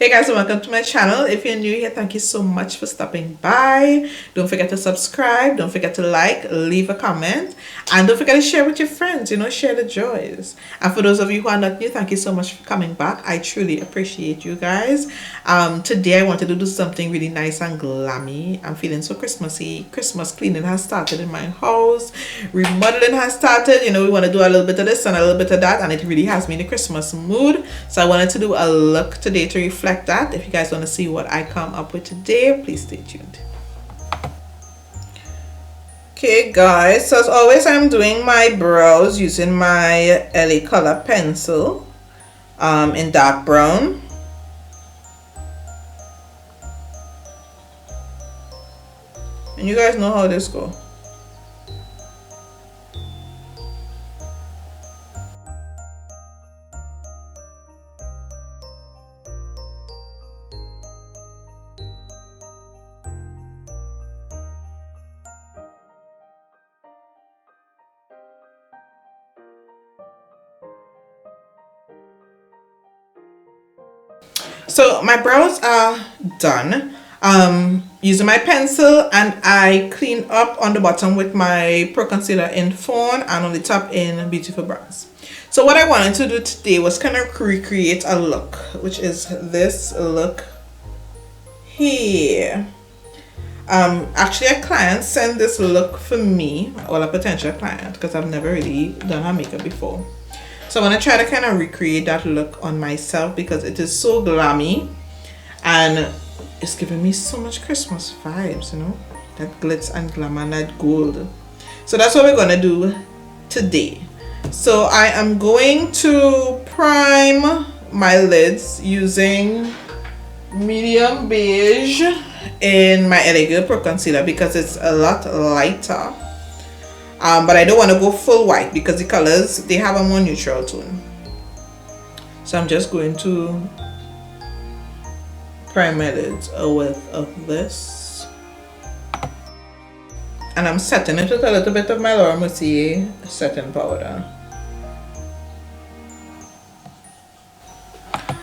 Hey guys, and welcome to my channel. If you're new here, thank you so much for stopping by. Don't forget to subscribe, don't forget to like, leave a comment, and don't forget to share with your friends, share the joys. And for those of you who are not new, thank you so much for coming back. I truly appreciate you guys. Today I wanted to do something really nice and glammy. I'm feeling so Christmassy. Christmas cleaning has started in my house. Remodeling has started. We want to do a little bit of this and a little bit of that, and it really has me in the Christmas mood. So I wanted to do a look today to reflect that. If you guys want to see what I come up with today, please stay tuned. Okay guys, so as always, I'm doing my brows using my LA color pencil in dark brown. And you guys know how this goes. So my brows are done. Using my pencil, and I clean up on the bottom with my Pro Concealer in Fawn and on the top in Beautiful Bronze. So what I wanted to do today was kind of recreate a look, which is this look here. Actually a client sent this look for me, or a potential client, because I've never really done her makeup before. So I'm going to try to kind of recreate that look on myself because it is so glammy and it's giving me so much Christmas vibes, that glitz and glamour and that gold. So that's what we're going to do today. So I am going to prime my lids using medium beige in my LA Girl Pro Concealer because it's a lot lighter. But I don't want to go full white because the colors, they have a more neutral tone. So I'm just going to prime my lids with this. And I'm setting it with a little bit of my Laura Mercier setting powder.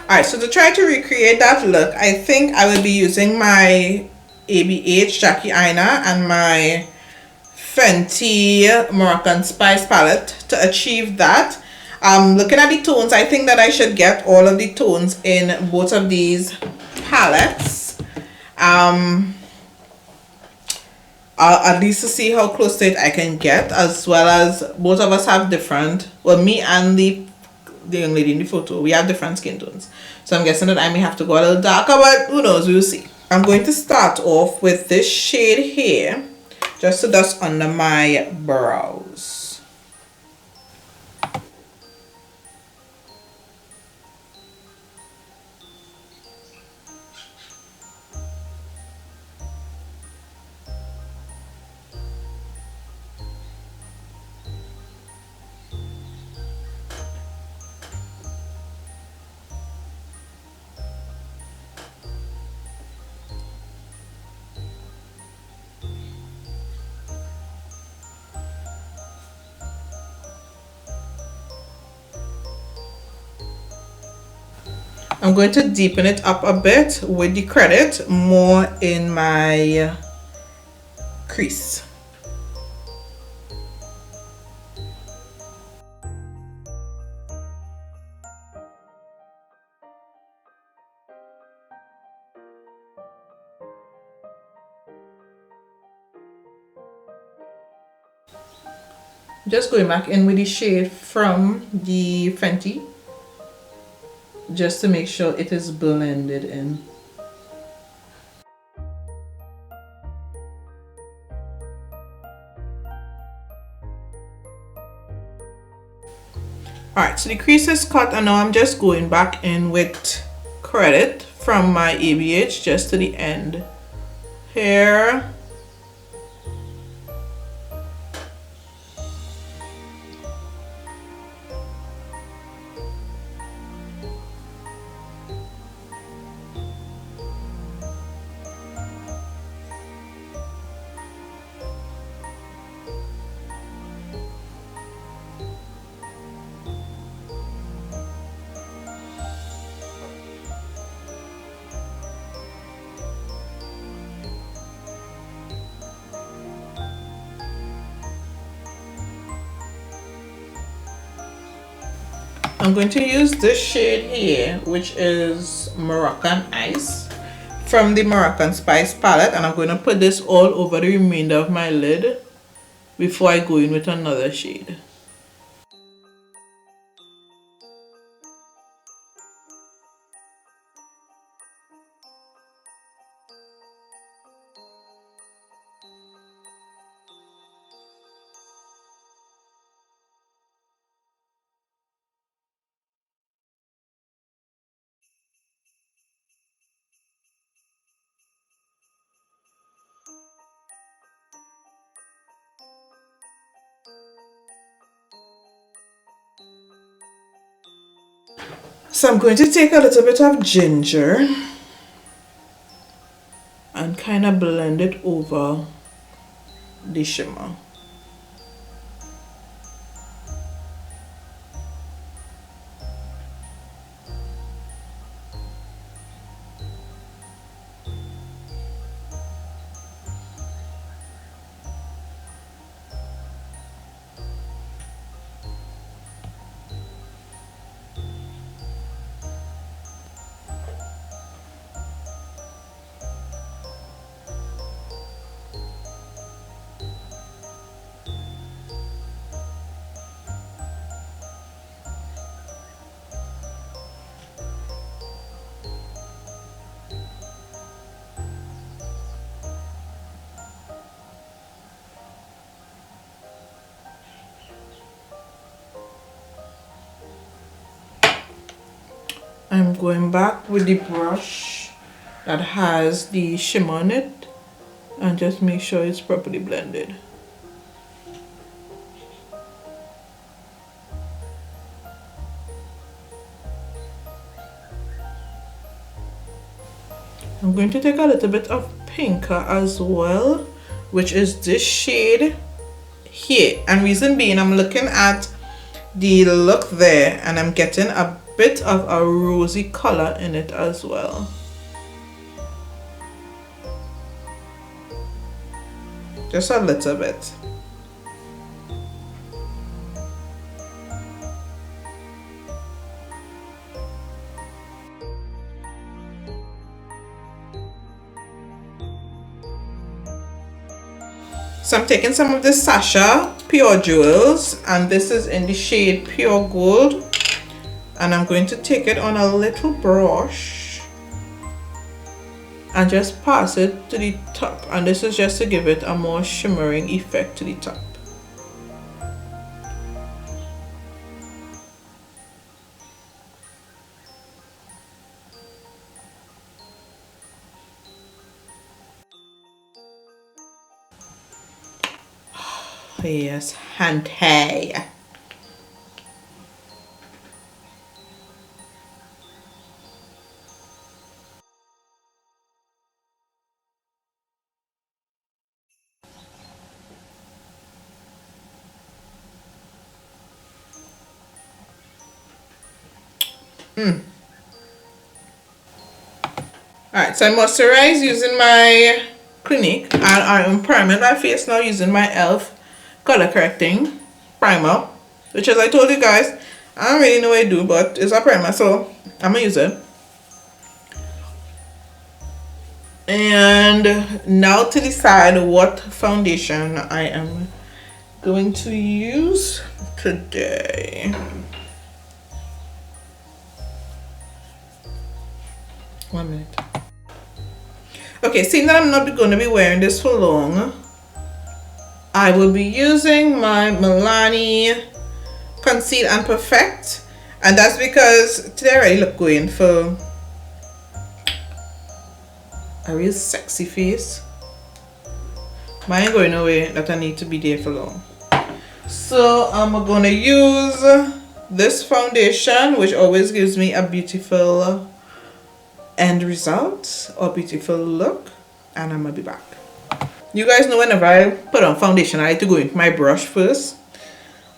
Alright, so to try to recreate that look, I think I will be using my ABH Jackie Aina and my Fenty Moroccan Spice palette to achieve that. Looking at the tones, I think that I should get all of the tones in both of these palettes. At least to see how close to it I can get, as well as both of us have different, well, me and the young lady in the photo, we have different skin tones. So I'm guessing that I may have to go a little darker, but who knows, we'll see. I'm going to start off with this shade here, just to dust under my brows. I'm going to deepen it up a bit with the credit more in my crease. Just going back in with the shade from the Fenty, just to make sure it is blended in. Alright, so the crease is cut, and now I'm just going back in with credit from my ABH just to the end here. I'm going to use this shade here, which is Moroccan Ice from the Moroccan Spice palette, and I'm going to put this all over the remainder of my lid before I go in with another shade. So I'm going to take a little bit of ginger and kind of blend it over the shimmer. I'm going back with the brush that has the shimmer on it and just make sure it's properly blended. I'm going to take a little bit of pinker as well, which is this shade here, and reason being I'm looking at the look there and I'm getting a bit of a rosy color in it as well. Just a little bit. So I'm taking some of the Sasha Pure Jewels, and this is in the shade Pure Gold, and I'm going to take it on a little brush and just pass it to the top, and this is just to give it a more shimmering effect to the top. Yes, Hante. Alright, so I moisturize using my Clinique, and I'm priming my face now using my e.l.f. color correcting primer, which, as I told you guys, I don't really know what I do, but it's a primer, so I'm gonna use it. And now to decide what foundation I am going to use today. One minute. Okay, seeing that I'm not going to be wearing this for long, I will be using my Milani Conceal and Perfect, and that's because today I already look going for a real sexy face. Mine ain't going away that I need to be there for long. So I'm gonna use this foundation, which always gives me a beautiful end result or beautiful look, and I'm gonna be back. You guys know whenever I put on foundation, I like to go into my brush first,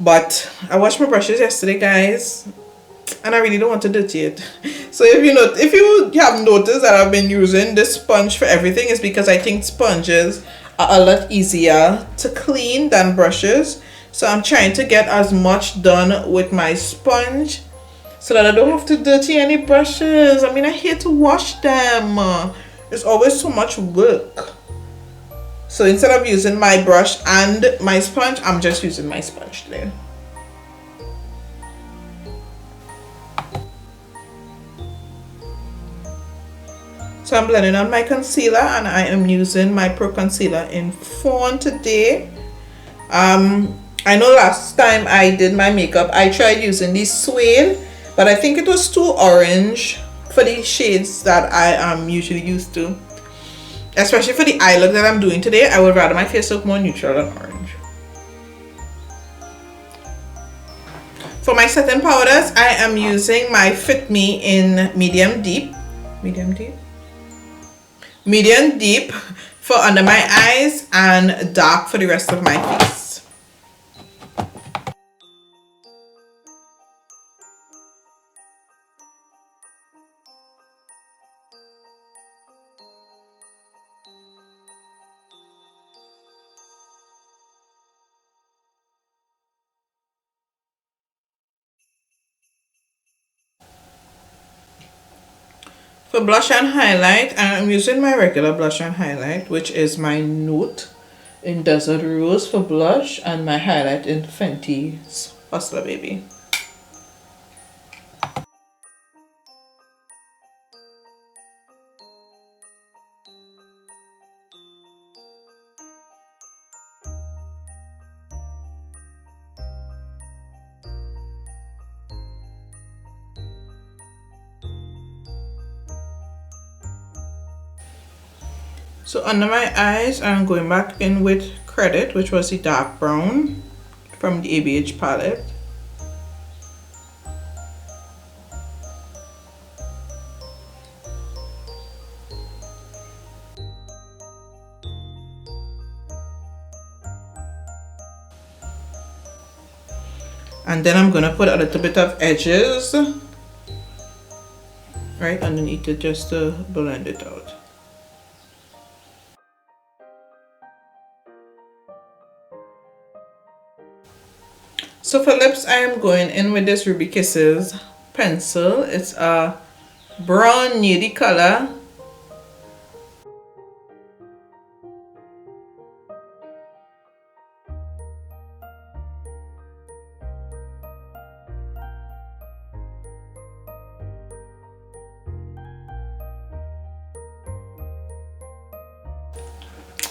but I washed my brushes yesterday, guys, and I really don't want to dirty it. So if you have noticed that I've been using this sponge for everything, it's because I think sponges are a lot easier to clean than brushes. So I'm trying to get as much done with my sponge so that I don't have to dirty any brushes. I mean, I hate to wash them. It's always so much work. So instead of using my brush and my sponge, I'm just using my sponge today. So I'm blending on my concealer, and I am using my Pro Concealer in Fawn today. I know last time I did my makeup, I tried using the Suede, but I think it was too orange for the shades that I am usually used to. Especially for the eye look that I'm doing today, I would rather my face look more neutral than orange. For my setting powders, I am using my Fit Me in Medium Deep. Medium Deep for under my eyes and dark for the rest of my face. For blush and highlight, I'm using my regular blush and highlight, which is my Note in Desert Rose for blush, and my highlight in Fenty's Hustler Baby. So under my eyes, I'm going back in with Credit, which was the dark brown from the ABH palette. And then I'm gonna put a little bit of edges right underneath it just to blend it out. So for lips, I am going in with this Ruby Kisses pencil. It's a brown nudie color.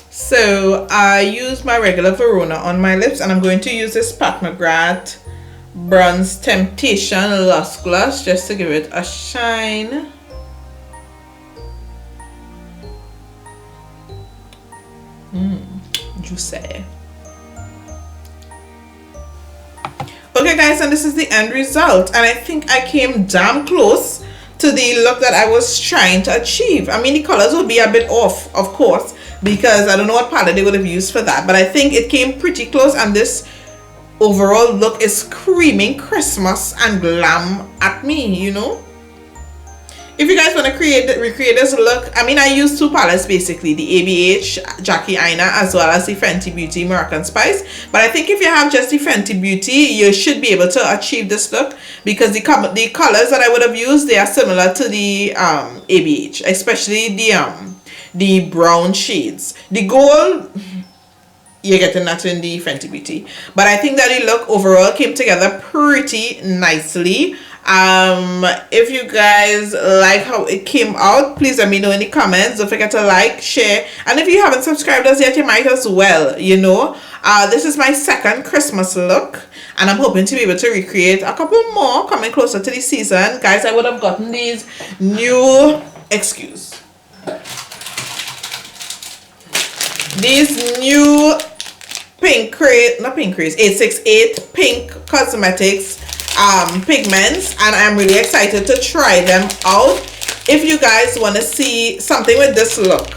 So I use my regular Verona on my lips, and I'm going to use this Pat McGrath Bronze Temptation Lush Gloss just to give it a shine. Juicy. Okay guys, and this is the end result, and I think I came damn close to the look that I was trying to achieve. I mean, the colors will be a bit off, of course, because I don't know what palette they would have used for that, but I think it came pretty close, and this overall look is screaming Christmas and glam at me, you know. If you guys want to recreate this look, I mean, I use two palettes basically, the ABH Jackie Aina as well as the Fenty Beauty Moroccan Spice, but I think if you have just the Fenty Beauty, you should be able to achieve this look, because the colors that I would have used, they are similar to the ABH, especially the brown shades. The gold, you're getting that in the Fenty Beauty, but I think that the look overall came together pretty nicely. If you guys like how it came out, please let me know in the comments. Don't forget to like, share, and if you haven't subscribed us yet, you might as well, you know. This is my second Christmas look, and I'm hoping to be able to recreate a couple more coming closer to the season. Guys, I would have gotten these new, these new pink crate, not pink craze, 868 pink cosmetics pigments, and I'm really excited to try them out. If you guys want to see something with this look,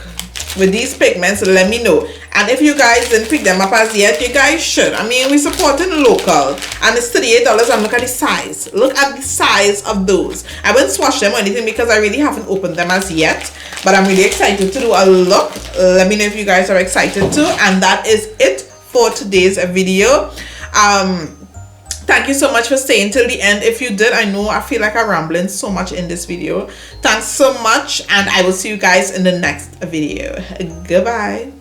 with these pigments, let me know. And if you guys didn't pick them up as yet, you guys should. I mean, we're supporting local, and it's $38, and look at the size. Look at the size of those. I won't swatch them or anything because I really haven't opened them as yet, but I'm really excited to do a look. Let me know if you guys are excited too. And that is it for today's video. Thank you so much for staying till the end. If you did, I know I feel like I'm rambling so much in this video. Thanks so much, and I will see you guys in the next video. Goodbye.